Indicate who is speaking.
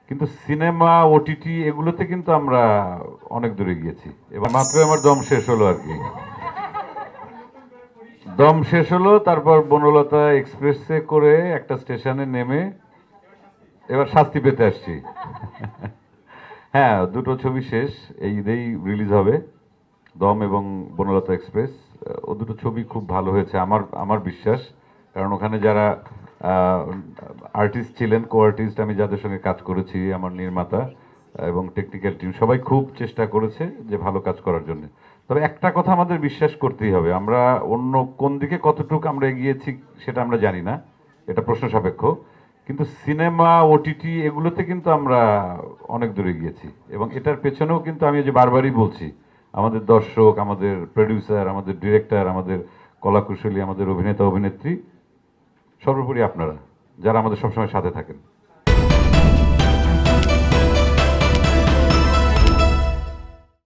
Speaker 1: কিন্তু cinema OTT এগুলোতে কিন্তু আমরা অনেক দূরে গিয়েছি। এবার মাত্র আমার দম শেষ হলো আর কি, দম শেষ হলো। তারপর বনলতা এক্সপ্রেসে করে একটা স্টেশনে নেমে এবার শাস্তি পেতে আসছি। হ্যাঁ, দুটো ছবি শেষ, এই ঈদেই রিলিজ হবে, দম এবং বনলতা এক্সপ্রেস। ও দুটো ছবি খুব ভালো হয়েছে আমার আমার বিশ্বাস। কারণ ওখানে যারা আর্টিস্ট ছিলেন, কো আর্টিস্ট, আমি যাদের সঙ্গে কাজ করেছি, আমার নির্মাতা এবং টেকনিক্যাল টিম সবাই খুব চেষ্টা করেছে যে ভালো কাজ করার জন্য। তবে একটা কথা আমাদের বিশ্বাস করতেই হবে, আমরা অন্য কোন দিকে কতটুকু আমরা এগিয়েছি সেটা আমরা জানি না, এটা প্রশ্ন সাপেক্ষ। কিন্তু সিনেমা ওটিটি এগুলোতে কিন্তু আমরা অনেক দূরে গিয়েছি, এবং এটার পেছনেও কিন্তু আমি যে বারবারই বলছি, আমাদের দর্শক, আমাদের প্রডিউসার, আমাদের ডিরেক্টর, আমাদের কলাকুশলী, আমাদের অভিনেতা অভিনেত্রী, সর্বোপরি আপনারা যারা আমাদের সবসময় সাথে থাকেন।